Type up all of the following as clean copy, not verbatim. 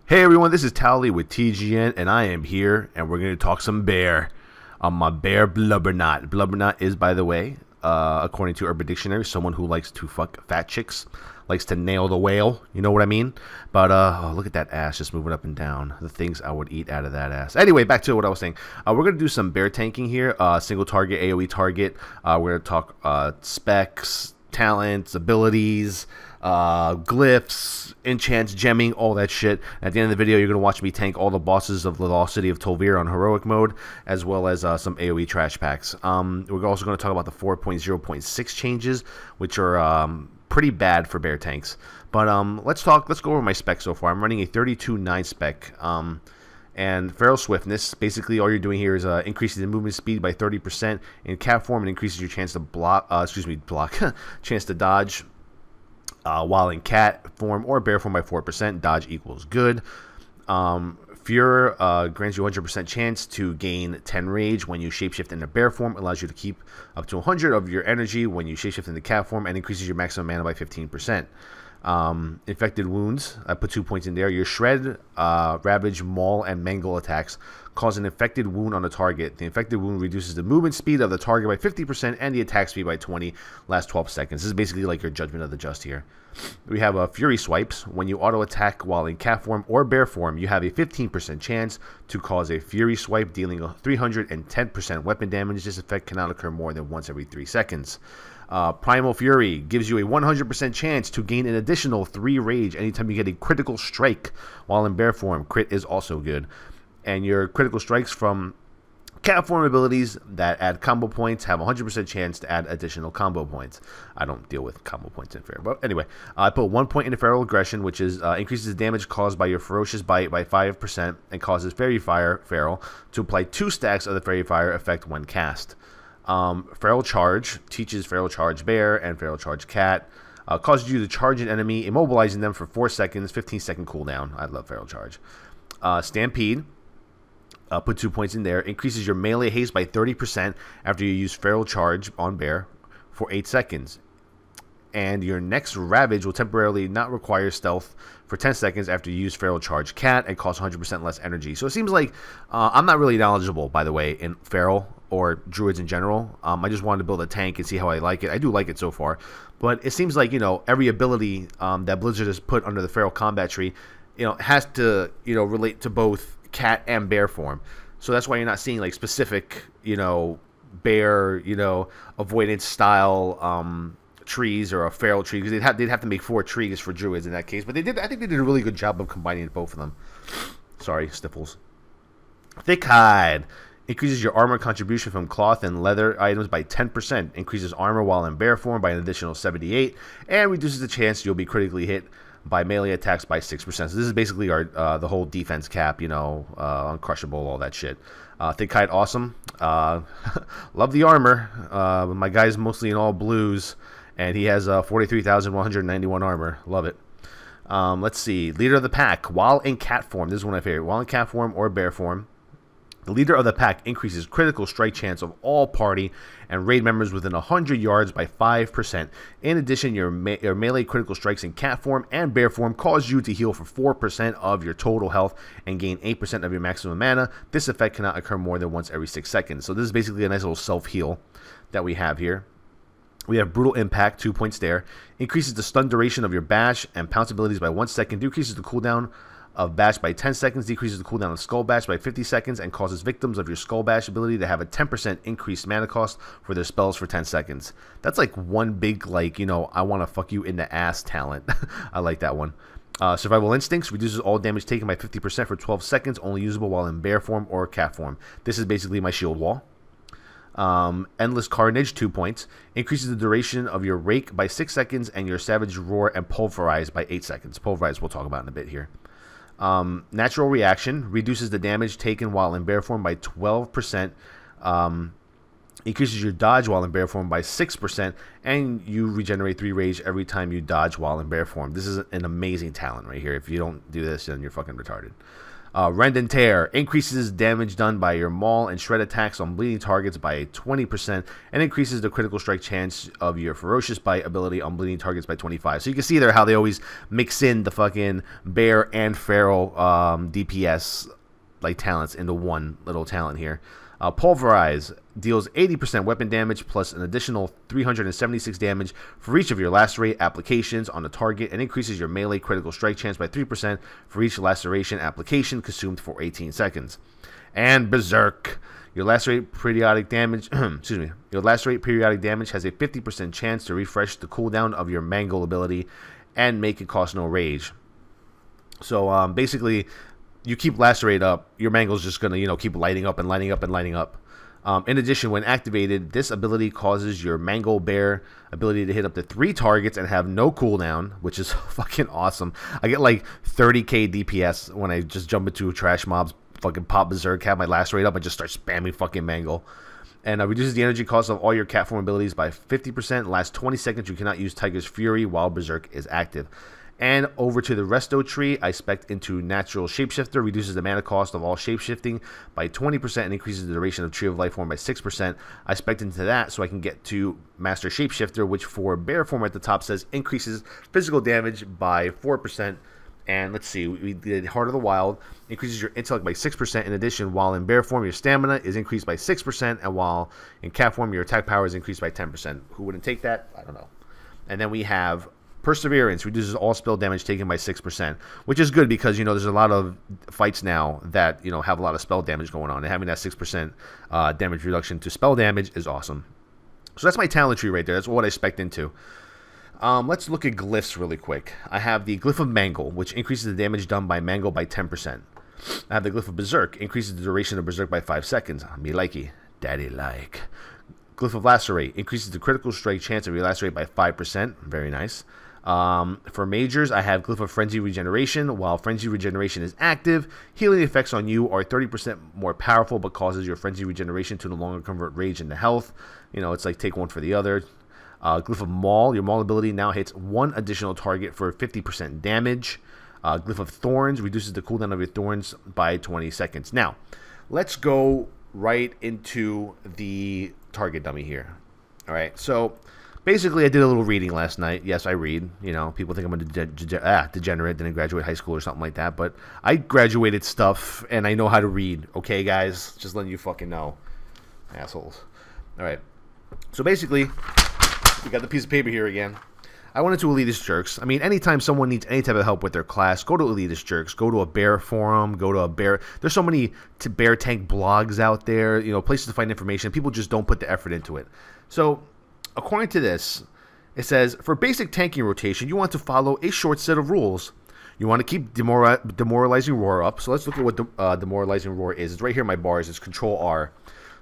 Hey everyone, this is Towelliee with TGN, and I am here, and we're going to talk some bear on my bear Blubbernot. Blubbernot is, by the way, according to Urban Dictionary, someone who likes to fuck fat chicks, likes to nail the whale, you know what I mean? But, oh, look at that ass just moving up and down. The things I would eat out of that ass. Anyway, back to what I was saying. We're going to do some bear tanking here, single target, AoE target. We're going to talk specs, talents, abilities, glyphs, enchants, gemming, all that shit. At the end of the video, you're going to watch me tank all the bosses of the lost city of Towelliee on heroic mode, as well as some AoE trash packs. We're also going to talk about the 4.0.6 changes, which are pretty bad for bear tanks. But let's go over my spec so far. I'm running a 32.9 spec. And feral swiftness, basically all you're doing here is increasing the movement speed by 30%. In cat form, it increases your chance to chance to dodge. While in cat form or bear form by 4%, dodge equals good. Fear grants you 100% chance to gain 10 rage when you shapeshift into bear form. Allows you to keep up to 100 of your energy when you shapeshift into cat form, and increases your maximum mana by 15%. Infected wounds, I put 2 points in there. Your shred, ravage, maul, and mangle attacks cause an infected wound on the target. The infected wound reduces the movement speed of the target by 50% and the attack speed by 20. Last 12 seconds. This is basically like your Judgment of the Just here. We have fury swipes. When you auto attack while in cat form or bear form, you have a 15% chance to cause a fury swipe, dealing 310% weapon damage. This effect cannot occur more than once every 3 seconds. Primal Fury gives you a 100% chance to gain an additional 3 rage anytime you get a critical strike while in bear form. Crit is also good. And your critical strikes from cat form abilities that add combo points have a 100% chance to add additional combo points. I don't deal with combo points in feral, but anyway, I put 1 point into feral aggression, which is increases the damage caused by your ferocious bite by 5% and causes fairy fire feral to apply 2 stacks of the fairy fire effect when cast. Feral charge teaches feral charge bear and feral charge cat. Causes you to charge an enemy, immobilizing them for 4 seconds, 15-second cooldown. I love feral charge. Stampede. Put 2 points in there. Increases your melee haste by 30% after you use feral charge on bear for 8 seconds. And your next ravage will temporarily not require stealth for 10 seconds after you use feral charge cat and costs 100% less energy. So it seems like I'm not really knowledgeable, by the way, in feral or druids in general. I just wanted to build a tank and see how I like it. I do like it so far, but it seems like, you know, every ability that Blizzard has put under the feral combat tree, you know, has to, you know, relate to both cat and bear form. So that's why you're not seeing like specific, you know, bear, you know, avoidance style trees or a feral tree, because they'd have to make 4 trees for druids in that case. But I think they did a really good job of combining both of them. Sorry, stipples. Thick hide increases your armor contribution from cloth and leather items by 10%. Increases armor while in bear form by an additional 78, and reduces the chance you'll be critically hit by melee attacks by 6%. So this is basically our the whole defense cap, you know, uncrushable, all that shit. Thick hide, awesome. Love the armor. My guy's mostly in all blues, and he has 43,191 armor. Love it. Let's see. Leader of the pack. While in cat form, this is one of my favorite. While in cat form or bear form, the leader of the pack increases critical strike chance of all party and raid members within 100 yards by 5%. In addition, your melee critical strikes in cat form and bear form cause you to heal for 4% of your total health and gain 8% of your maximum mana. This effect cannot occur more than once every 6 seconds. So this is basically a nice little self-heal that we have here. We have Brutal Impact, 2 points there. Increases the stun duration of your bash and pounce abilities by 1 second. Decreases the cooldown of bash by 10 seconds. Decreases the cooldown of skull bash by 50 seconds. And causes victims of your skull bash ability to have a 10% increased mana cost for their spells for 10 seconds. That's like one big, like, you know, I want to fuck you in the ass talent. I like that one. Survival Instincts reduces all damage taken by 50% for 12 seconds. Only usable while in bear form or cat form. This is basically my shield wall. Endless Carnage, 2 points. Increases the duration of your Rake by 6 seconds and your Savage Roar and Pulverize by 8 seconds. Pulverize we'll talk about in a bit here. Natural Reaction reduces the damage taken while in bear form by 12%. Increases your dodge while in bear form by 6%. And you regenerate 3 rage every time you dodge while in bear form. This is an amazing talent right here. If you don't do this, then you're fucking retarded. Rend and Tear increases damage done by your maul and shred attacks on bleeding targets by 20% and increases the critical strike chance of your Ferocious Bite ability on bleeding targets by 25. So you can see there how they always mix in the fucking bear and feral DPS like talents into one little talent here. Pulverize deals 80% weapon damage plus an additional 376 damage for each of your lacerate applications on the target and increases your melee critical strike chance by 3% for each laceration application consumed for 18 seconds. And Berserk. Your lacerate periodic damage Your lacerate periodic damage has a 50% chance to refresh the cooldown of your mangle ability and make it cost no rage. So basically, you keep Lacerate up, your mangle's just going to, keep lighting up and lighting up and lighting up. In addition, when activated, this ability causes your mangle bear ability to hit up to 3 targets and have no cooldown, which is fucking awesome. I get like 30k DPS when I just jump into trash mobs, fucking pop Berserk, have my Lacerate up, and just start spamming fucking mangle. And reduces the energy cost of all your cat form abilities by 50%. Last 20 seconds, you cannot use Tiger's Fury while Berserk is active. And over to the resto tree, I spec into Natural Shapeshifter, reduces the mana cost of all shapeshifting by 20% and increases the duration of Tree of Life form by 6%. I spec into that so I can get to Master Shapeshifter, which for bear form at the top says increases physical damage by 4%. And let's see, we did Heart of the Wild, increases your intellect by 6%. In addition, while in bear form, your stamina is increased by 6%, and while in cat form, your attack power is increased by 10%. Who wouldn't take that? I don't know. And then we have Perseverance, reduces all spell damage taken by 6%, which is good because, there's a lot of fights now that, have a lot of spell damage going on, and having that 6% damage reduction to spell damage is awesome. So that's my talent tree right there. That's what I spec'd into. Let's look at glyphs really quick. I have the Glyph of Mangle, which increases the damage done by Mangle by 10%. I have the Glyph of Berserk, increases the duration of Berserk by 5 seconds. Me likey, daddy like. Glyph of Lacerate, increases the critical strike chance of your Lacerate by 5%. Very nice. For Majors, I have Glyph of Frenzy Regeneration. While Frenzy Regeneration is active, healing effects on you are 30% more powerful, but causes your Frenzy Regeneration to no longer convert rage into health. It's like take one for the other. Glyph of Maul, your Maul ability now hits 1 additional target for 50% damage. Glyph of Thorns reduces the cooldown of your Thorns by 20 seconds. Now, let's go right into the target dummy here. Alright, so basically, I did a little reading last night. Yes, I read. People think I'm a degenerate, didn't graduate high school or something like that. But I graduated stuff, and I know how to read. Okay, guys? Just letting you fucking know. Assholes. All right. So basically, we got the piece of paper here again. I went into Elitist Jerks. I mean, anytime someone needs any type of help with their class, go to Elitist Jerks. Go to a bear forum. Go to a bear. There's so many bear tank blogs out there. Places to find information. People just don't put the effort into it. So, according to this, it says, for basic tanking rotation, you want to follow a short set of rules. You want to keep Demoralizing Roar up. So let's look at what Demoralizing Roar is. It's right here in my bars. It's Control R.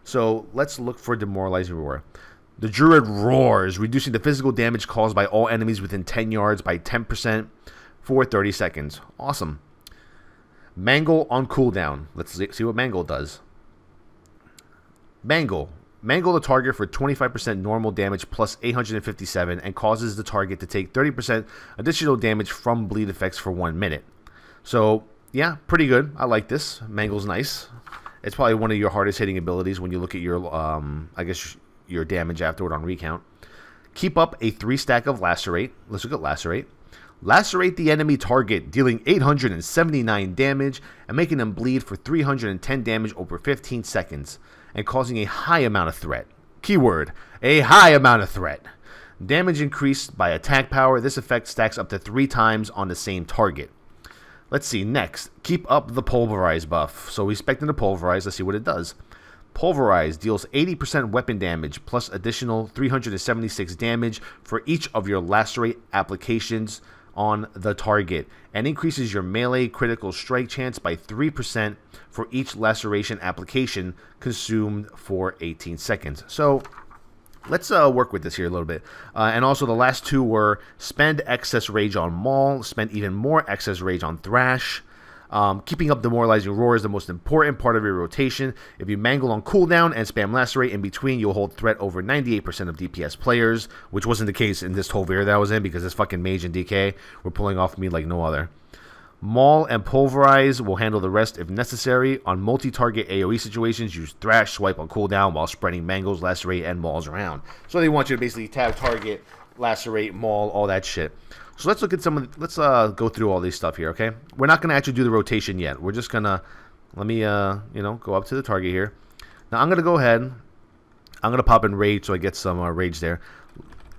So let's look for Demoralizing Roar. The Druid roars, reducing the physical damage caused by all enemies within 10 yards by 10% for 30 seconds. Awesome. Mangle on cooldown. Let's see what Mangle does. Mangle the target for 25% normal damage plus 857 and causes the target to take 30% additional damage from bleed effects for 1 minute. So, yeah, pretty good. I like this. Mangle's nice. It's probably one of your hardest hitting abilities when you look at your, I guess, your damage afterward on recount. Keep up a 3 stack of Lacerate. Let's look at Lacerate. Lacerate the enemy target, dealing 879 damage and making them bleed for 310 damage over 15 seconds and causing a high amount of threat. Keyword, a high amount of threat. Damage increased by attack power. This effect stacks up to 3 times on the same target. Let's see, next, keep up the Pulverize buff. So we spec into Pulverize. Let's see what it does. Pulverize deals 80% weapon damage plus additional 376 damage for each of your Lacerate applications on the target and increases your melee critical strike chance by 3% for each laceration application consumed for 18 seconds. So let's work with this here a little bit. And also the last 2 were spend excess rage on Maul, spend even more excess rage on Thrash. Keeping up Demoralizing Roar is the most important part of your rotation. If you mangle on cooldown and spam Lacerate in between, you'll hold threat over 98% of DPS players, which wasn't the case in this Towelliee that I was in because this fucking mage and DK were pulling off me like no other. Maul and Pulverize will handle the rest if necessary. On multi-target AoE situations, use Thrash, Swipe on cooldown while spreading Mangles, Lacerate, and Mauls around. So they want you to basically tab target, Lacerate, Maul, all that shit. So let's look at some of let's go through all this stuff here, okay? We're not going to actually do the rotation yet. We're just going to, let me, you know, go up to the target here. Now I'm going to go ahead. I'm going to pop in Rage so I get some Rage there.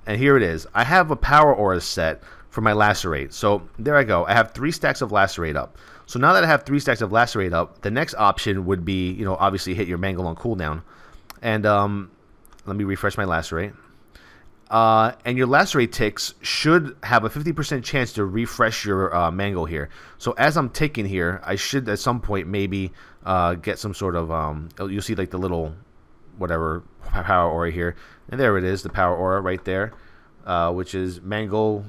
And here it is. I have a Power Aura set for my Lacerate. So there I go. I have 3 stacks of Lacerate up. So now that I have 3 stacks of Lacerate up, the next option would be, you know, obviously hit your Mangle on cooldown. And let me refresh my Lacerate. And your Lacerate ticks should have a 50% chance to refresh your Mangle here. So as I'm ticking here, I should at some point maybe get some sort of, you'll see like the little whatever Power Aura here. And there it is, the Power Aura right there, which is Mangle.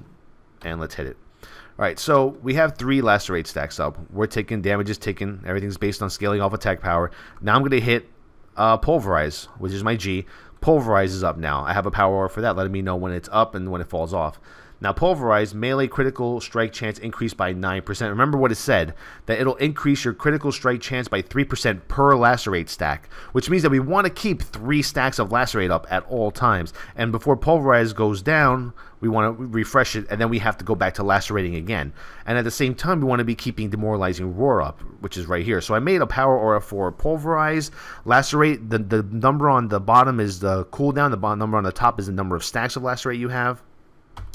And let's hit it. All right, so we have 3 Lacerate stacks up. We're taking, damage is taken. Everything's based on scaling off attack power. Now I'm going to hit Pulverize, which is my G. Pulverize is up now. I have a power aura for that, letting me know when it's up and when it falls off. Now, Pulverize, melee critical strike chance increased by 9%. Remember what it said, that it'll increase your critical strike chance by 3% per Lacerate stack, which means that we want to keep 3 stacks of Lacerate up at all times. And before Pulverize goes down, we want to refresh it, and then we have to go back to Lacerating again. And at the same time, we want to be keeping Demoralizing Roar up, which is right here. So I made a power aura for Pulverize, Lacerate. The number on the bottom is the cooldown. The number on the top is the number of stacks of Lacerate you have.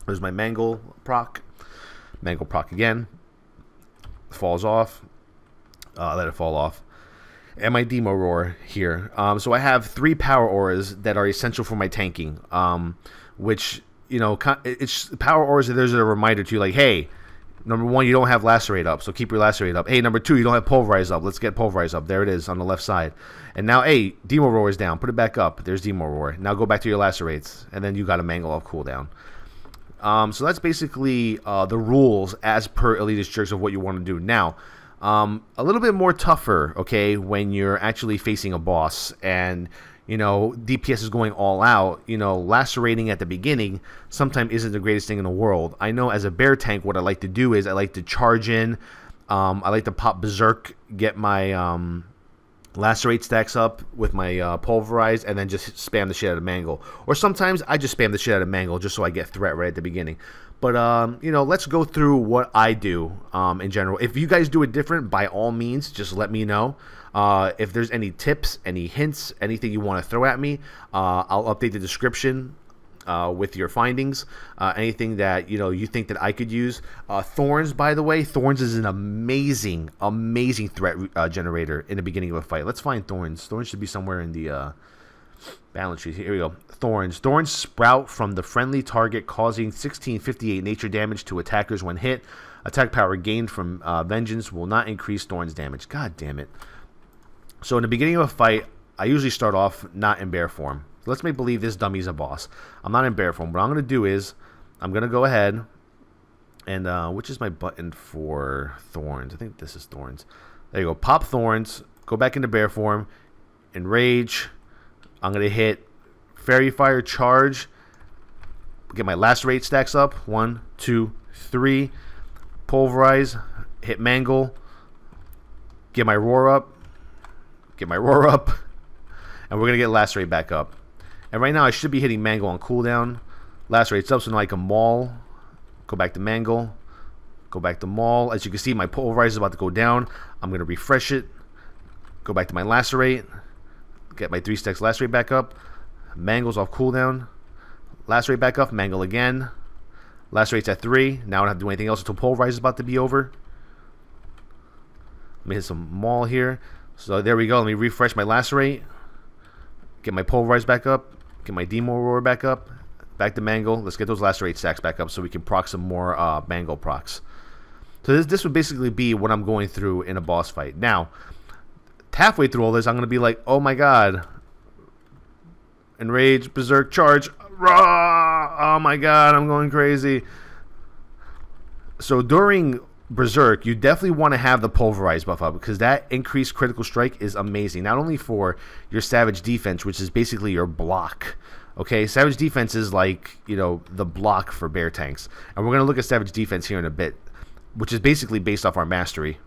There's my Mangle proc. Mangle proc again. Falls off. Let it fall off. And my Demo Roar here. So I have 3 power auras that are essential for my tanking. Which, you know, it's power auras. There's a reminder to you, like, hey, number 1, you don't have Lacerate up, so keep your Lacerate up. Hey, number 2, you don't have Pulverize up. Let's get Pulverize up. There it is on the left side. And now, hey, Demo Roar is down. Put it back up. There's Demo Roar. Now go back to your Lacerates, and then you got a Mangle off cooldown. So that's basically the rules as per Elitist Jerks of what you want to do. Now, a little bit more tougher, okay, when you're actually facing a boss and, you know, DPS is going all out. You know, Lacerating at the beginning sometimes isn't the greatest thing in the world. I know as a bear tank, what I like to do is I like to charge in. I like to pop Berserk, get my Lacerate stacks up with my Pulverize, and then just spam the shit out of Mangle. Or sometimes I just spam the shit out of Mangle just so I get threat right at the beginning. But, you know, let's go through what I do in general. If you guys do it different, by all means, just let me know. If there's any tips, any hints, anything you want to throw at me, I'll update the description with your findings. Anything that, you know, you think that I could use. Thorns, by the way, Thorns is an amazing threat generator in the beginning of a fight. Let's find Thorns. Thorns should be somewhere in the balance sheet. Here we go. Thorns. Thorns sprout from the friendly target, causing 1658 nature damage to attackers when hit. Attack power gained from Vengeance will not increase Thorns damage. God damn it. So in the beginning of a fight, I usually start off not in bear form. Let's make believe this dummy's a boss. I'm not in bear form. What I'm going to do is I'm going to go ahead and which is my button for Thorns? I think this is Thorns. There you go. Pop Thorns. Go back into bear form. Enrage. I'm going to hit Fairy Fire Charge. Get my Lacerate stacks up. 1, 2, 3. Pulverize. Hit Mangle. Get my Roar up. Get my Roar up. And we're going to get Lacerate back up. And right now I should be hitting Mangle on cooldown. Lacerate's up, so now I can Maul. Go back to Mangle. Go back to Maul. As you can see, my Pulverize is about to go down. I'm going to refresh it. Go back to my Lacerate. Get my 3 stacks Lacerate back up. Mangle's off cooldown. Lacerate back up. Mangle again. Lacerate's at 3. Now I don't have to do anything else until Pulverize is about to be over. Let me hit some Maul here. So there we go. Let me refresh my Lacerate. Get my Pulverize back up. Get my Demo Roar back up. Back to Mangle. Let's get those Lacerate stacks back up so we can proc some more Mangle procs. So this would basically be what I'm going through in a boss fight. Now, halfway through all this, I'm going to be like, oh my god. Enrage, Berserk, Charge. Rah! Oh my god, I'm going crazy. So during Berserk, you definitely want to have the Pulverize buff up because that increased critical strike is amazing. Not only for your Savage defense, which is basically your block. Okay, Savage defense is like, you know, the block for bear tanks. And we're going to look at Savage defense here in a bit. which is basically based off our mastery.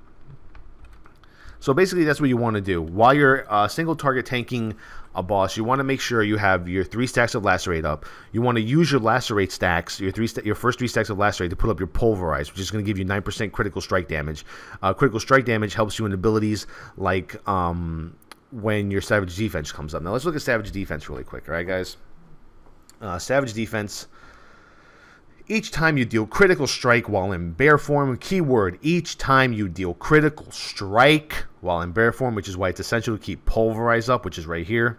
So basically that's what you want to do. While you're single target tanking a boss, you want to make sure you have your 3 stacks of Lacerate up. You want to use your Lacerate stacks, your first 3 stacks of Lacerate, to put up your Pulverize, which is going to give you 9% critical strike damage. Critical strike damage helps you in abilities like when your Savage Defense comes up. Now let's look at Savage Defense really quick, alright guys? Savage Defense. Each time you deal critical strike while in bear form, keyword, each time you deal critical strike while in bear form, which is why it's essential to keep Pulverize up, which is right here.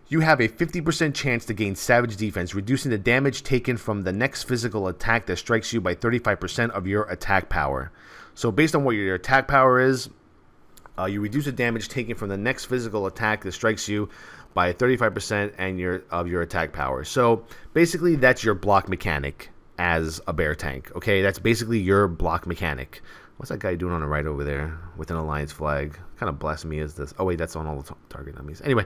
You have a 50% chance to gain Savage Defense, reducing the damage taken from the next physical attack that strikes you by 35% of your attack power. So based on what your attack power is, you reduce the damage taken from the next physical attack that strikes you by 35% of your attack power. So basically that's your block mechanic as a bear tank. Okay, that's basically your block mechanic. What's that guy doing on the right over there with an alliance flag? What kind of blasphemy is this? Oh wait, that's on all the target enemies. Anyway,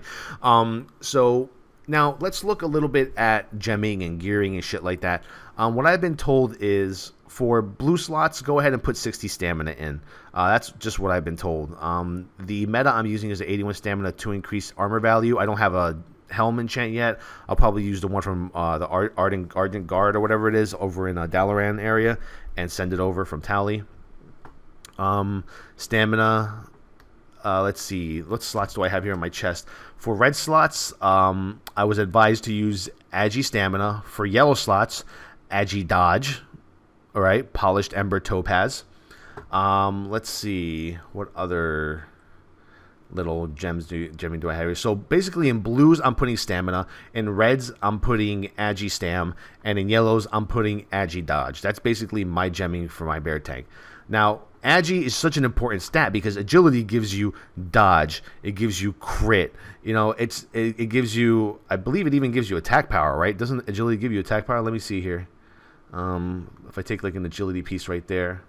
so now let's look a little bit at gemming and gearing and shit like that. What I've been told is for blue slots, go ahead and put 60 stamina in. That's just what I've been told. The meta I'm using is 81 stamina to increase armor value. I don't have a helm enchant yet. I'll probably use the one from the Ardent Guard or whatever it is over in Dalaran area and send it over from Towelliee. Stamina. Let's see. What slots do I have here in my chest? For red slots, I was advised to use Agi Stamina. For yellow slots, Agi Dodge. Alright, Polished Ember Topaz. Let's see. What other little gemming do I have here? So basically in blues, I'm putting Stamina. In reds, I'm putting Agi Stam. And in yellows, I'm putting Agi Dodge. That's basically my gemming for my bear tank. Now, Agi is such an important stat because agility gives you dodge. It gives you crit. You know, it gives you, I believe it even gives you attack power, right? Doesn't agility give you attack power? Let me see here. If I take like an agility piece right there.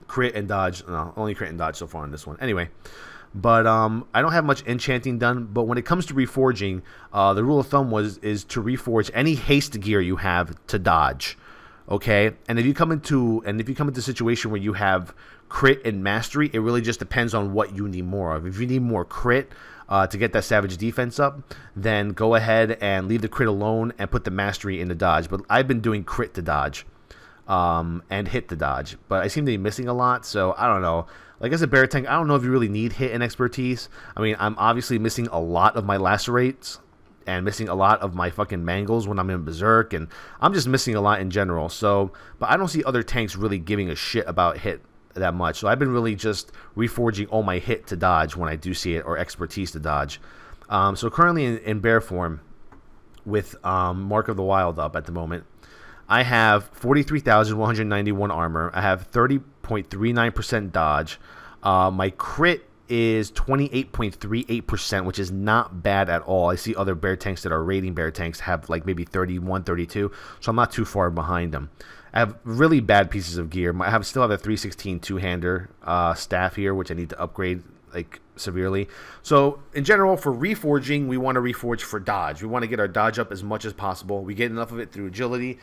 Crit and dodge. No, only crit and dodge so far on this one. Anyway. But I don't have much enchanting done. But when it comes to reforging, the rule of thumb is to reforge any haste gear you have to dodge. Okay, and if you come into a situation where you have crit and mastery, it really just depends on what you need more of. If you need more crit to get that Savage Defense up, then go ahead and leave the crit alone and put the mastery in the dodge. But I've been doing crit to dodge and hit to dodge, but I seem to be missing a lot, so I don't know. Like as a bear tank, I don't know if you really need hit and expertise. I mean, I'm obviously missing a lot of my lacerates and missing a lot of my fucking mangles when I'm in Berserk, and I'm just missing a lot in general. So, but I don't see other tanks really giving a shit about hit that much. So I've been really just reforging all my hit to dodge when I do see it, or expertise to dodge. So currently in bear form, with Mark of the Wild up at the moment, I have 43,191 armor. I have 30.39% dodge. My crit is 28.38%, which is not bad at all. I see other bear tanks that are raiding bear tanks have like maybe 31, 32, so I'm not too far behind them. I have really bad pieces of gear. I still have a 316 two-hander staff here, which I need to upgrade like severely. So in general, for reforging, we want to reforge for dodge. We want to get our dodge up as much as possible. We get enough of it through agility.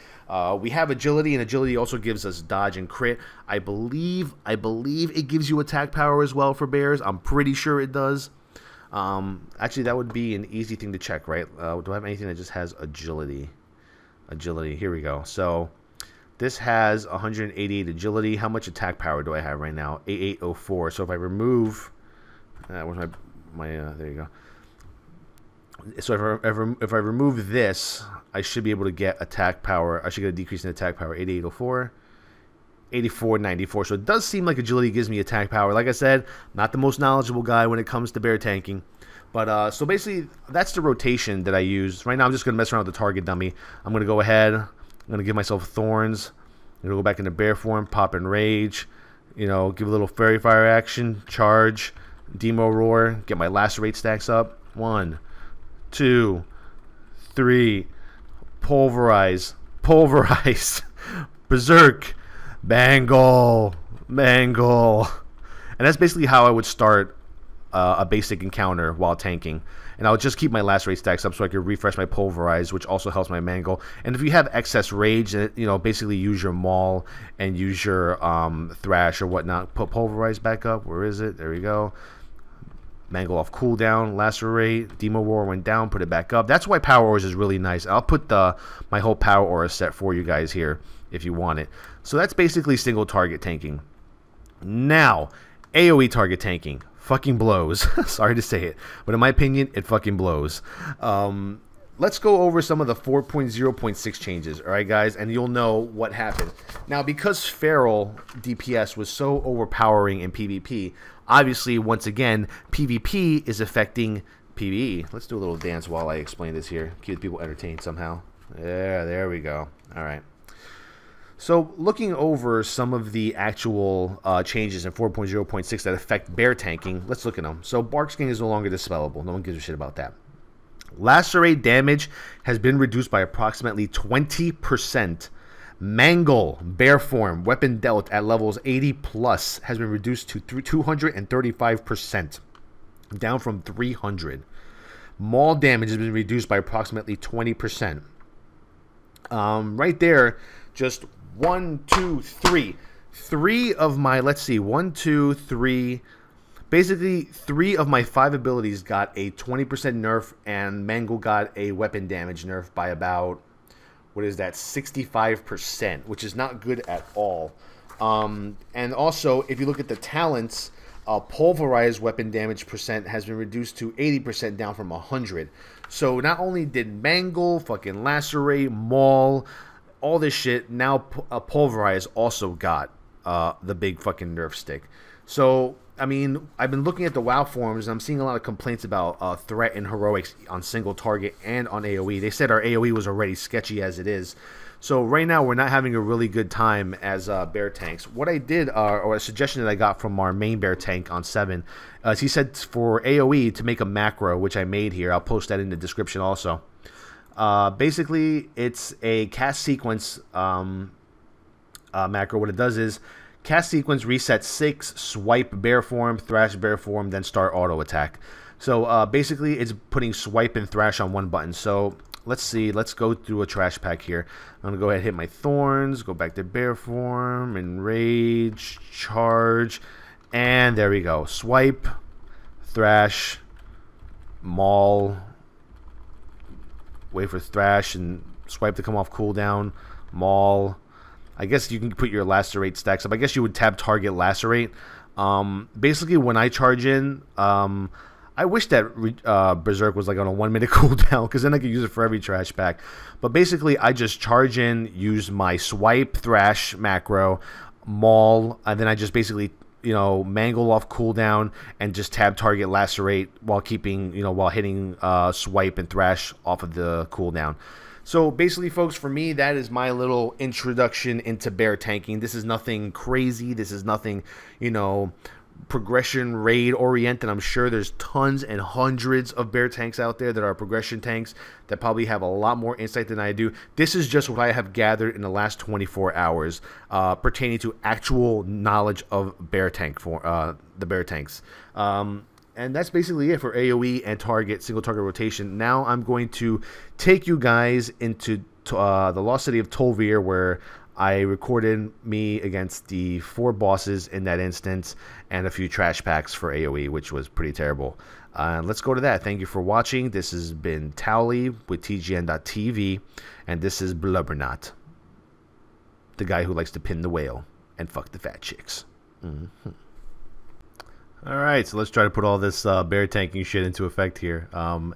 We have agility, and agility also gives us dodge and crit. I believe it gives you attack power as well for bears. I'm pretty sure it does. Actually, that would be an easy thing to check, right? Do I have anything that just has agility? Agility, here we go. So this has 188 agility. How much attack power do I have right now? 8804. So if I remove... where's my there you go. So if I remove this, I should be able to get attack power. I should get a decrease in attack power. 8804, 8494. So it does seem like agility gives me attack power. Like I said, not the most knowledgeable guy when it comes to bear tanking. But so basically, that's the rotation that I use. Right now, I'm just going to mess around with the target dummy. I'm going to go ahead. I'm going to give myself thorns. I'm going to go back into bear form, pop and rage. You know, give a little fairy fire action, charge. Demo Roar, get my Lacerate stacks up. 1, 2, 3. Pulverize. Berserk. Mangle. And that's basically how I would start a basic encounter while tanking. And I'll just keep my Lacerate stacks up so I can refresh my Pulverize, which also helps my mangle. And if you have excess rage, you know, basically use your maul and use your thrash or whatnot. Put Pulverize back up. Where is it? There we go. Mangle off cooldown, Lacerate, Demo Roar went down, put it back up. That's why Power Auras is really nice. I'll put my whole Power Aura set for you guys here if you want it. So that's basically single target tanking. Now, AoE target tanking fucking blows. Sorry to say it, but in my opinion, it fucking blows. Let's go over some of the 4.0.6 changes, all right, guys, and you'll know what happened. Now, because Feral DPS was so overpowering in PvP, obviously, once again, PvP is affecting PvE. Let's do a little dance while I explain this here. Keep people entertained somehow. Yeah, there we go. All right. So, looking over some of the actual changes in 4.0.6 that affect bear tanking, let's look at them. So, Bark Skin is no longer dispellable. No one gives a shit about that. Lacerate damage has been reduced by approximately 20%. Mangle, bear form, weapon dealt at levels 80 plus has been reduced to 235%, down from 300. Maul damage has been reduced by approximately 20%. Right there, just 1, 2, 3. 3 of my, let's see, 1, 2, 3. Basically, 3 of my 5 abilities got a 20% nerf, and Mangle got a weapon damage nerf by about, what is that, 65%, which is not good at all. And also, if you look at the talents, Pulverize weapon damage percent has been reduced to 80%, down from 100. So not only did Mangle, fucking Lacerate, Maul, all this shit, now Pulverize also got the big fucking nerf stick. So, I mean, I've been looking at the WoW forums, and I'm seeing a lot of complaints about threat and heroics on single target and on AoE. They said our AoE was already sketchy as it is. So right now, we're not having a really good time as bear tanks. What I did, or a suggestion that I got from our main bear tank on 7, he said for AoE to make a macro, which I made here. I'll post that in the description also. Basically, it's a cast sequence macro. What it does is, cast sequence reset 6, swipe bear form, thrash bear form, then start auto attack. So basically, it's putting swipe and thrash on one button. So let's see. Let's go through a trash pack here. I'm going to go ahead and hit my thorns, go back to bear form, enrage, charge, and there we go. Swipe, thrash, maul, wait for thrash and swipe to come off cooldown, maul. I guess you can put your Lacerate stacks up. I guess you would tab target Lacerate. Basically, when I charge in, I wish that Berserk was like on a 1 minute cooldown, because then I could use it for every trash pack. But basically, I just charge in, use my swipe, thrash macro, maul, and then I just basically, you know, mangle off cooldown and just tab target Lacerate while keeping, you know, while hitting swipe and thrash off of the cooldown. So basically, folks, for me, that is my little introduction into bear tanking. This is nothing crazy. This is nothing, you know, progression raid oriented. I'm sure there's tons and hundreds of bear tanks out there that are progression tanks that probably have a lot more insight than I do. This is just what I have gathered in the last 24 hours pertaining to actual knowledge of bear tank for the bear tanks. And that's basically it for AoE and target, single target rotation. Now I'm going to take you guys into the Lost City of Towelliee, where I recorded me against the 4 bosses in that instance and a few trash packs for AoE, which was pretty terrible. Let's go to that. Thank you for watching. This has been Towelliee with TGN.TV, and this is Blubberknot, the guy who likes to pin the whale and fuck the fat chicks. Alright, so let's try to put all this bear tanking shit into effect here.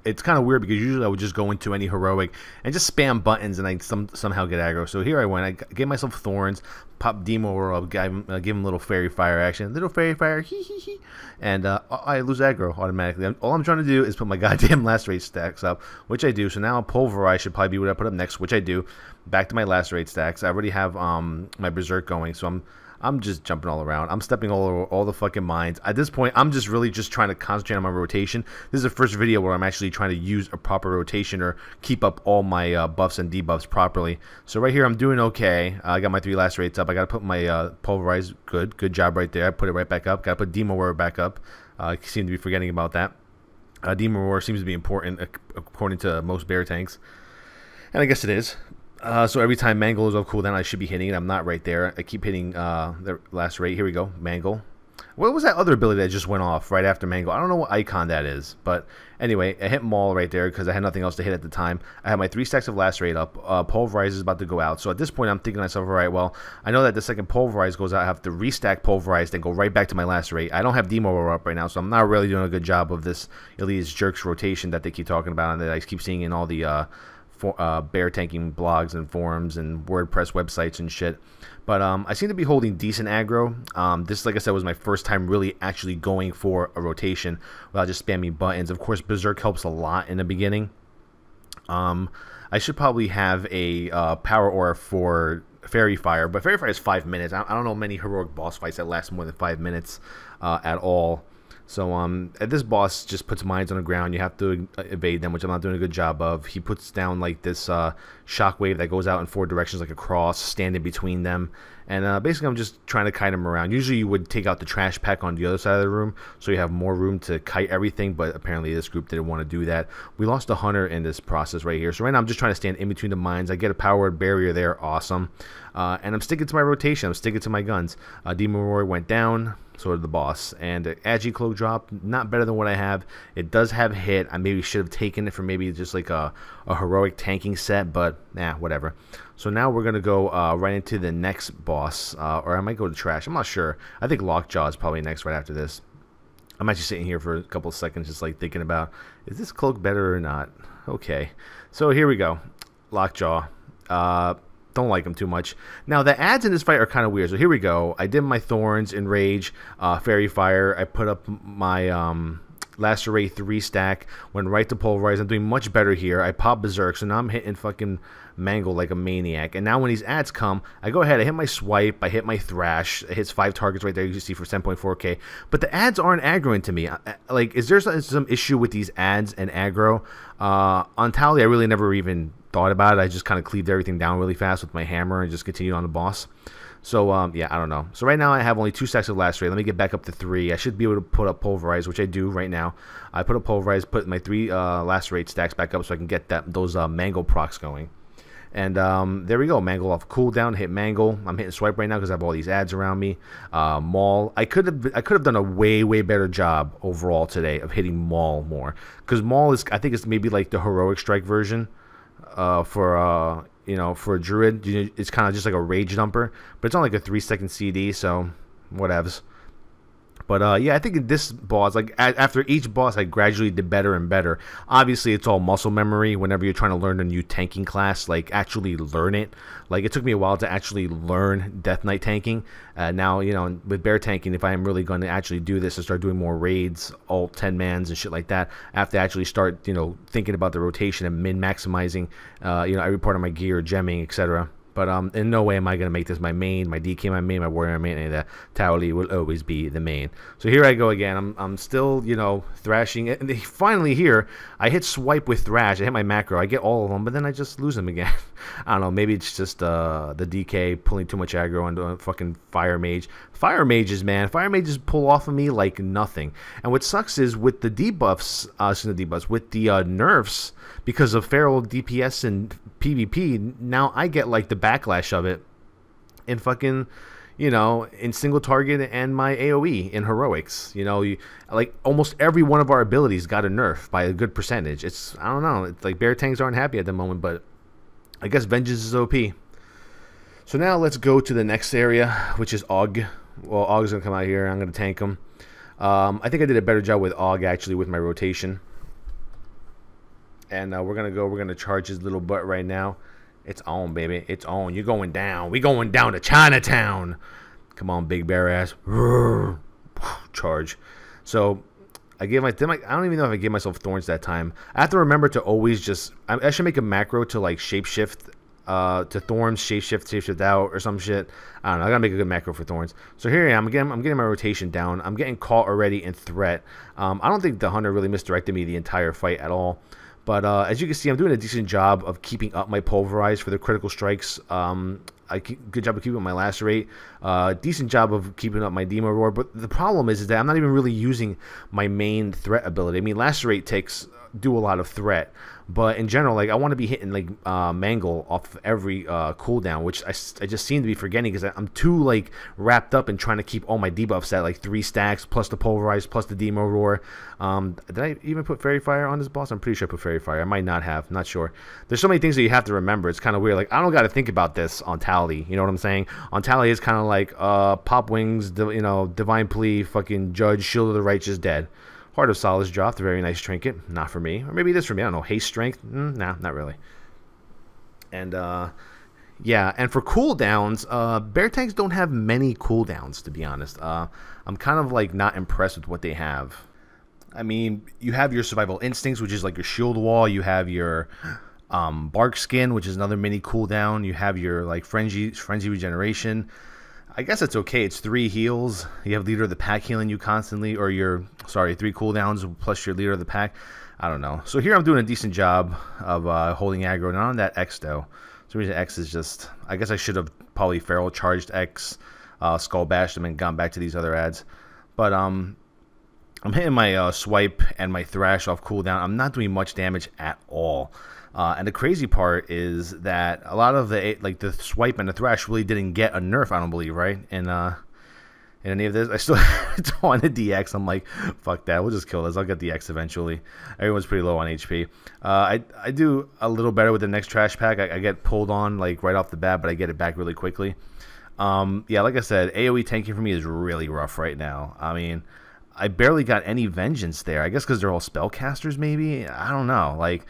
It's kind of weird because usually I would just go into any heroic and just spam buttons and I somehow get aggro. So here I went. I gave myself thorns, pop Demo Roar up, give him a little fairy fire action. Little fairy fire, hee hee hee. And I lose aggro automatically. All I'm trying to do is put my goddamn Lacerate stacks up, which I do. So now Pulverize should probably be what I put up next, which I do. Back to my Lacerate stacks. I already have my Berserk going, so I'm just jumping all around. I'm stepping all over all the fucking mines. At this point, I'm just really just trying to concentrate on my rotation. This is the first video where I'm actually trying to use a proper rotation or keep up all my buffs and debuffs properly. So right here, I'm doing okay. I got my 3 Lacerates up. I got to put my Pulverize. Good job right there. I put it right back up. Got to put Demo Roar back up. I seem to be forgetting about that. Demon Roar seems to be important according to most bear tanks, and I guess it is. So every time Mangle is off cooldown, I should be hitting it. I'm not right there. I keep hitting the Lacerate. Here we go, Mangle. What was that other ability that just went off right after Mangle? I don't know what icon that is. But anyway, I hit Maul right there because I had nothing else to hit at the time. I have my 3 stacks of Lacerate up. Pulverize is about to go out. So at this point, I'm thinking to myself, all right, well, I know that the second Pulverize goes out. I have to restack Pulverize, then go right back to my Lacerate. I don't have Demo Roar up right now, so I'm not really doing a good job of this Elite's Jerks rotation that they keep talking about and that I keep seeing in all the bear tanking blogs and forums and WordPress websites and shit. But I seem to be holding decent aggro. This, like I said, was my first time really actually going for a rotation without just spamming buttons. Of course, Berserk helps a lot in the beginning. I should probably have a power aura for Fairy Fire, but Fairy Fire is 5 minutes. I don't know many heroic boss fights that last more than 5 minutes at all. So this boss just puts mines on the ground. You have to evade them, which I'm not doing a good job of. He puts down like this shockwave that goes out in 4 directions like a cross, stand in between them. And basically I'm just trying to kite him around. Usually you would take out the trash pack on the other side of the room so you have more room to kite everything, but apparently this group didn't want to do that. We lost a hunter in this process right here. So right now I'm just trying to stand in between the mines. I get a powered barrier there. Awesome. And I'm sticking to my rotation. I'm sticking to my guns. Demon Roar went down. So did the boss. And Agi Cloak drop, not better than what I have. It does have hit. I maybe should have taken it for maybe just like a heroic tanking set, but nah, whatever. So now we're going to go right into the next boss, or I might go to trash. I'm not sure. I think Lockjaw is probably next right after this. I'm actually sitting here for a couple of seconds just like thinking about, is this cloak better or not? Okay. So here we go. Lockjaw. Don't like him too much. Now, the ads in this fight are kind of weird. So here we go. I did my Thorns, Enrage, Fairy Fire. I put up my Lacerate 3 stack. Went right to Pulverize. I'm doing much better here. I pop Berserk. So now I'm hitting fucking Mangle like a maniac. And now when these ads come, I go ahead. I hit my Swipe. I hit my Thrash. It hits 5 targets right there. You can see for 10.4k. But the ads aren't aggroing to me. Like, is there some issue with these ads and aggro? On Towelliee, I really never even thought about it. I just kind of cleaved everything down really fast with my hammer and just continued on the boss. So yeah, I don't know. So right now I have only 2 stacks of Lacerate. Let me get back up to 3. I should be able to put up Pulverize, which I do right now. I put up Pulverize, put my 3 Lacerate stacks back up so I can get those Mangle procs going. And there we go. Mangle off cooldown. Hit Mangle. I'm hitting Swipe right now because I have all these ads around me. Maul. I could have done a way better job overall today of hitting Maul more, because Maul is, I think it's maybe like the heroic strike version. For you know, for a Druid, it's kind of just like a rage dumper, but it's on like a 3-second CD, so whatevs. But yeah, I think in this boss, like after each boss, I gradually did better and better. Obviously, it's all muscle memory. Whenever you're trying to learn a new tanking class, like actually learn it. Like it took me a while to actually learn Death Knight tanking. Now, you know, with bear tanking, if I am really going to actually do this and start doing more raids, alt 10-mans and shit like that, I have to actually start, you know, thinking about the rotation and min-maximizing, you know, every part of my gear, gemming, etc. But in no way am I going to make this my main, my DK my main, my warrior my main, and that Towelliee will always be the main. So here I go again. I'm still, you know, thrashing. And finally here, I hit Swipe with Thrash. I hit my macro. I get all of them, but then I just lose them again. I don't know. Maybe it's just the DK pulling too much aggro onto a fucking Fire Mage. Fire Mages, man. Fire Mages pull off of me like nothing. And what sucks is with the debuffs, with the nerfs, because of feral DPS and PvP, now I get like the backlash of it in fucking, you know, in single target and my AoE in heroics. You know, like almost every one of our abilities got a nerf by a good percentage. It's, I don't know, it's like bear tanks aren't happy at the moment, but I guess Vengeance is OP. So now let's go to the next area, which is Og. Well, Og's gonna come out here. I'm gonna tank him. I think I did a better job with Og actually with my rotation. And we're gonna charge his little butt right now. It's on, baby. It's on. You're going down. We going down to Chinatown. Come on, big bear ass. Charge. So I don't even know if I gave myself Thorns that time. I have to remember to always just, I should make a macro to like shapeshift to Thorns, shapeshift out or some shit. I don't know. I gotta make a good macro for Thorns. So here I am. I'm getting my rotation down. I'm getting caught already in threat. I don't think the hunter really misdirected me the entire fight at all. But as you can see, I'm doing a decent job of keeping up my Pulverize for the critical strikes. good job of keeping up my Lacerate. Decent job of keeping up my Demo Roar. But the problem is that I'm not even really using my main threat ability. I mean, Lacerate do a lot of threat, but in general, like I want to be hitting like mangle off every cooldown, which I just seem to be forgetting because I'm too like wrapped up in trying to keep all my debuffs at like 3 stacks plus the Pulverize plus the Demo Roar. Did I even put Fairy Fire on this boss? I'm pretty sure I put Fairy Fire. I might not have, not sure. There's so many things that you have to remember. It's kind of weird. Like I don't got to think about this on Towelliee. You know what I'm saying? On Towelliee, it's kind of like Pop Wings, Divine Plea, fucking Judge, Shield of the Righteous, dead. Heart of Solace dropped, a very nice trinket. Not for me. Or maybe it is for me. I don't know. Haste Strength? Nah, not really. And, yeah. And for cooldowns, bear tanks don't have many cooldowns, to be honest. I'm kind of, like, not impressed with what they have. I mean, you have your Survival Instincts, which is, like, your shield wall. You have your Bark Skin, which is another mini cooldown. You have your, like, Frenzy Regeneration. I guess it's okay. It's 3 heals. You have Leader of the Pack healing you constantly, or 3 cooldowns plus your Leader of the Pack. I don't know. So here I'm doing a decent job of holding aggro. Not on that X though. For some reason X is just. I guess I should have probably Feral charged X, Skull Bashed them, and gone back to these other ads. But I'm hitting my swipe and my thrash off cooldown. I'm not doing much damage at all. And the crazy part is that a lot of the swipe and the thrash really didn't get a nerf, I don't believe, right? And in any of this, I still don't want a DX. I'm like, fuck that, we'll just kill this. I'll get the X eventually. Everyone's pretty low on HP. I do a little better with the next trash pack. I get pulled on like right off the bat, but I get it back really quickly. Yeah, like I said, AoE tanking for me is really rough right now. I mean, I barely got any vengeance there. I guess because they're all spellcasters, maybe. I don't know. Like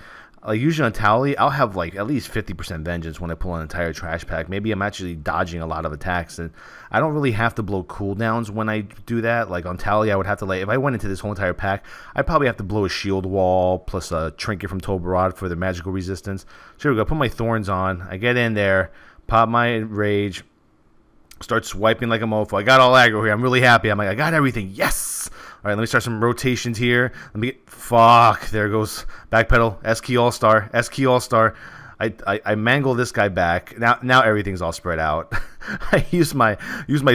usually on Towelliee, I'll have like at least 50% vengeance when I pull an entire trash pack. Maybe I'm actually dodging a lot of attacks, and I don't really have to blow cooldowns when I do that. Like on Towelliee, I would have to if I went into this whole entire pack, I'd probably have to blow a shield wall plus a trinket from Toberod for the magical resistance. So here we go. Put my thorns on. I get in there, pop my rage, start swiping like a mofo. I got all aggro here. I'm really happy. I'm like, I got everything. Yes. All right, let me start some rotations here. Let me get, fuck, there goes backpedal, S-key all-star, S-key all-star. I mangle this guy back. Now everything's all spread out. I use my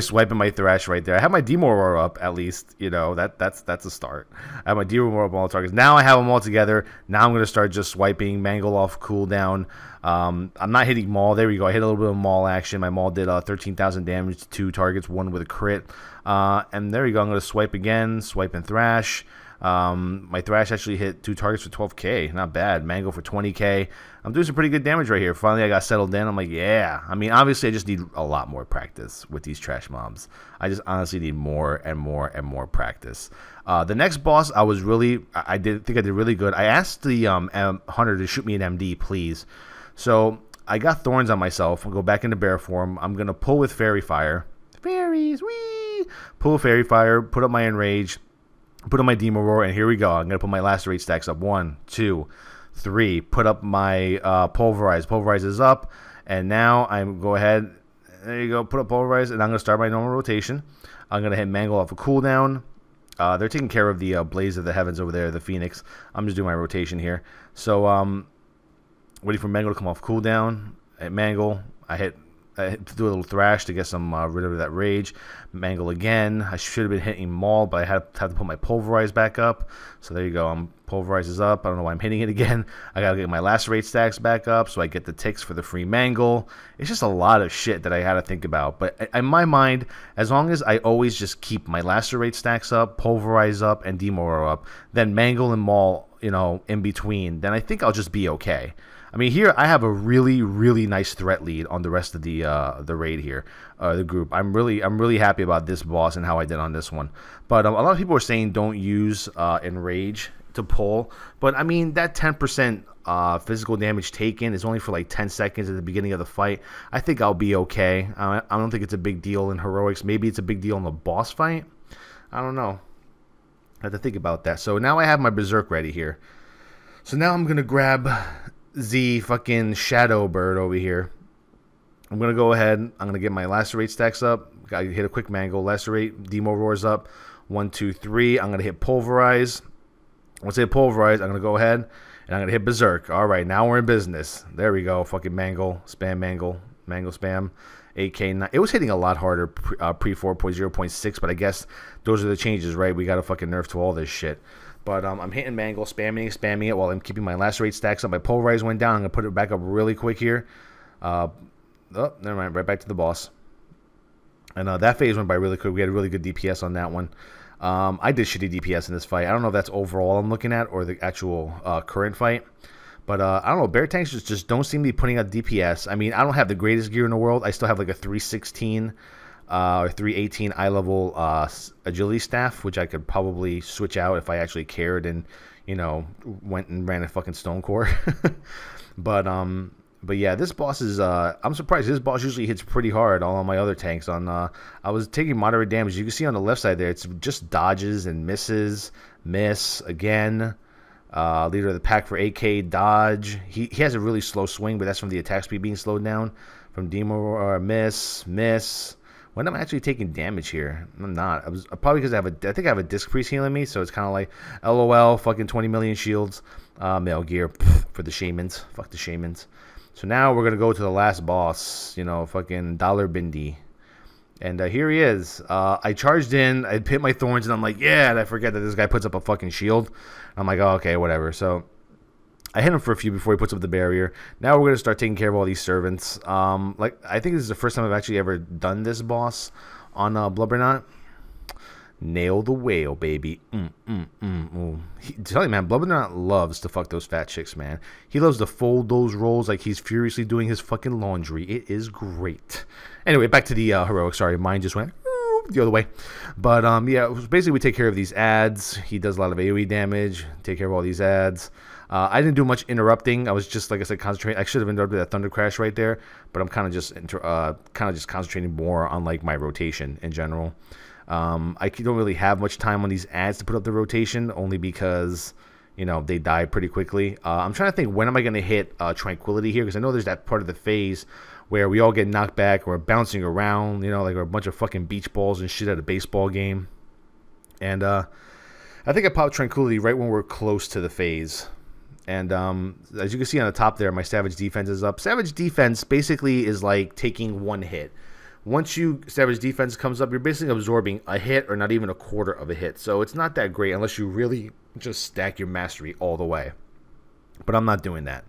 swipe and my thrash right there. I have my Demo Roar up at least. You know, that's a start. I have my Demo Roar up on all targets. Now I have them all together. Now I'm gonna start just swiping, mangle off cooldown. I'm not hitting Maul. There we go. I hit a little bit of Maul action. My Maul did 13,000 damage to 2 targets, 1 with a crit. And there we go. I'm gonna swipe again, swipe and thrash. My thrash actually hit 2 targets for 12k. Not bad. Mango for 20k. I'm doing some pretty good damage right here. Finally, I got settled in. I'm like, yeah. I mean, obviously, I just need a lot more practice with these trash mobs. I just honestly need more and more and more practice. The next boss, I think I did really good. I asked the hunter to shoot me an MD, please. So I got thorns on myself. I'll go back into bear form. I'm gonna pull with Fairy Fire. Fairies, wee! Pull Fairy Fire. Put up my Enrage. Put up my Demo Roar, and here we go. I'm going to put my Lacerate stacks up. 1, 2, 3. Put up my Pulverize. Pulverize is up, and now I'm go ahead. There you go. Put up Pulverize, and I'm going to start my normal rotation. I'm going to hit Mangle off a cooldown. They're taking care of the Blaze of the Heavens over there, the Phoenix. I'm just doing my rotation here. So, waiting for Mangle to come off cooldown. At Mangle, I do a little thrash to get some rid of that rage. Mangle again. I should have been hitting Maul, but I had to put my Pulverize back up. So there you go. Pulverize is up. I don't know why I'm hitting it again. I gotta get my Lacerate stacks back up so I get the ticks for the free Mangle. It's just a lot of shit that I had to think about. But in my mind, as long as I always just keep my Lacerate stacks up, Pulverize up, and Demo Roar up, then Mangle and Maul, you know, in between, then I think I'll just be okay. I mean, here I have a really, really nice threat lead on the rest of the raid here, the group. I'm really happy about this boss and how I did on this one. But a lot of people are saying don't use Enrage to pull. But I mean, that 10% physical damage taken is only for like 10 seconds at the beginning of the fight. I think I'll be okay. I don't think it's a big deal in heroics. Maybe it's a big deal in the boss fight. I don't know. I have to think about that. So now I have my Berserk ready here. So now I'm gonna grab the fucking Shadow Bird over here. I'm going to go ahead. I'm going to get my Lacerate stacks up. Got to hit a quick Mangle. Lacerate. Demo Roars up. 1, 2, 3. I'm going to hit Pulverize. Once I hit Pulverize, I'm going to go ahead and I'm going to hit Berserk. All right, now we're in business. There we go. Fucking Mangle. Spam Mangle. Mangle spam. AK9. It was hitting a lot harder pre 4.0.6, but I guess those are the changes, right? We got to fucking nerf to all this shit. But I'm hitting Mangle, spamming it while I'm keeping my Lacerate stacks up. My Pulverize went down. I'm going to put it back up really quick here. Oh, never mind. Right back to the boss. And that phase went by really quick. We had a really good DPS on that one. I did shitty DPS in this fight. I don't know if that's overall I'm looking at or the actual current fight. But I don't know, bear tanks just don't seem to be putting out DPS. I mean, I don't have the greatest gear in the world. I still have like a 316 or 318 eye level agility staff, which I could probably switch out if I actually cared and, you know, went and ran a fucking stone core. But yeah, this boss is I'm surprised. This boss usually hits pretty hard on all my other tanks. I was taking moderate damage. You can see on the left side there, it's just dodges and misses, miss again. Leader of the pack for AK, dodge. He has a really slow swing, but that's from the attack speed being slowed down. From Demo, miss. When I'm actually taking damage here, I'm not. I was probably because I think I have a disc priest healing me, so it's kind of like LOL, fucking 20 million shields. Male gear for the shamans. Fuck the shamans. So now we're gonna go to the last boss. You know, fucking Dollar Bindi. And here he is. I charged in, I hit my thorns, and I'm like, yeah, and I forget that this guy puts up a fucking shield. I'm like, oh, okay, whatever. So I hit him for a few before he puts up the barrier. Now we're going to start taking care of all these servants. Like, I think this is the first time I've actually ever done this boss on Blubberknot. Nail the whale, baby. Tell you, man, Blubberknot loves to fuck those fat chicks, man. He loves to fold those rolls like he's furiously doing his fucking laundry. It is great. Anyway, back to the heroic. Sorry, mine just went the other way. But yeah, basically we take care of these ads. He does a lot of AoE damage. Take care of all these ads. I didn't do much interrupting. I was just, like I said, concentrating. I should have interrupted that thunder crash right there, but I'm kind of just concentrating more on like my rotation in general. I don't really have much time on these ads to put up the rotation, only because, you know, they die pretty quickly. I'm trying to think, when am I going to hit Tranquility here? Because I know there's that part of the phase where we all get knocked back, or bouncing around, you know, like we're a bunch of fucking beach balls and shit at a baseball game. And I think I popped Tranquility right when we're close to the phase. And as you can see on the top there, my Savage Defense is up. Savage Defense basically is like taking one hit. Once Savage Defense comes up, you're basically absorbing a hit or not even a quarter of a hit. So it's not that great unless you really just stack your mastery all the way. But I'm not doing that.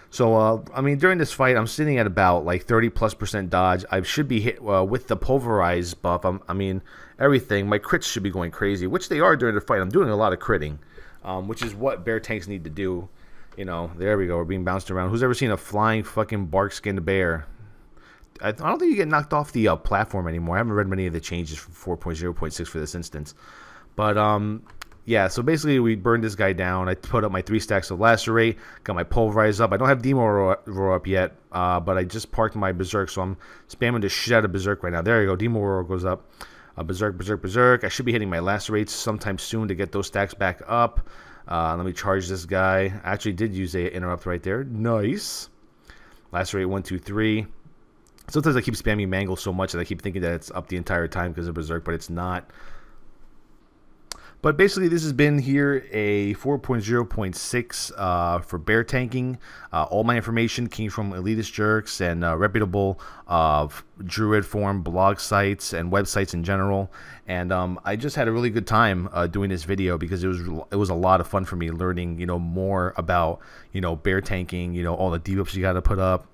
So, I mean, during this fight, I'm sitting at about like 30+% dodge. I should be hit with the Pulverize buff. I mean, everything. My crits should be going crazy, which they are during the fight. I'm doing a lot of critting, which is what bear tanks need to do. You know, there we go. We're being bounced around. Who's ever seen a flying fucking bark-skinned bear? I don't think you get knocked off the platform anymore. I haven't read many of the changes from 4.0.6 for this instance. But, yeah, so basically we burned this guy down. I put up my 3 stacks of Lacerate, got my Pulverize up. I don't have Demoralizing Roar up yet, but I just parked my Berserk, so I'm spamming the shit out of Berserk right now. There you go, Demoralizing Roar goes up. Berserk. I should be hitting my Lacerates sometime soon to get those stacks back up. Let me charge this guy. I actually did use a interrupt right there. Nice. Lacerate 1, 2, 3. Sometimes I keep spamming Mangle so much that I keep thinking that it's up the entire time because of Berserk, but it's not. But basically, this has been here a 4.0.6 for bear tanking. All my information came from elitist jerks and reputable Druid forum blog sites and websites in general. And I just had a really good time doing this video because it was a lot of fun for me learning, you know, more about, you know, bear tanking, you know, all the debuffs you got to put up,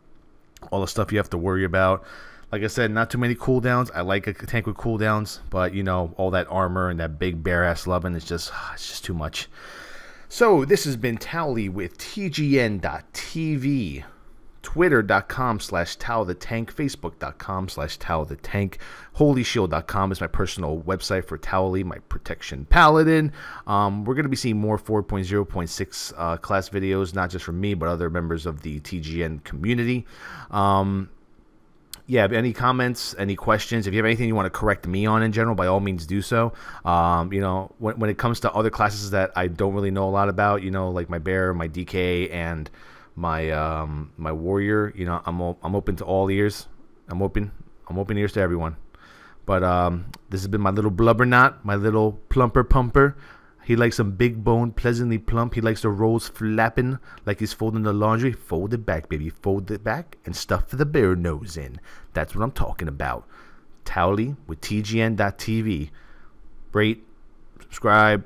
all the stuff you have to worry about. Like I said, not too many cooldowns. I like a tank with cooldowns, but, you know, all that armor and that big bare-ass loving is just, it's just too much. So, this has been Towelliee with TGN.TV, Twitter.com/TowTheTank, Facebook.com/TowTheTank, HolyShield.com is my personal website for Towelliee, my protection paladin. We're going to be seeing more 4.0.6 class videos, not just from me, but other members of the TGN community. Yeah, any comments, any questions, if you have anything you want to correct me on in general, by all means do so. You know, when it comes to other classes that I don't really know a lot about, you know, like my bear, my DK, and my my warrior, you know, I'm open to all ears. I'm open ears to everyone. But this has been my little Blubberknot, my little plumper pumper. He likes them big boned, pleasantly plump. He likes the rolls flapping like he's folding the laundry. Fold it back, baby. Fold it back and stuff the bear nose in. That's what I'm talking about. Towelliee with TGN.TV. Rate, subscribe,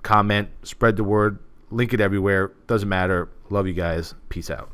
comment, spread the word, link it everywhere. Doesn't matter. Love you guys. Peace out.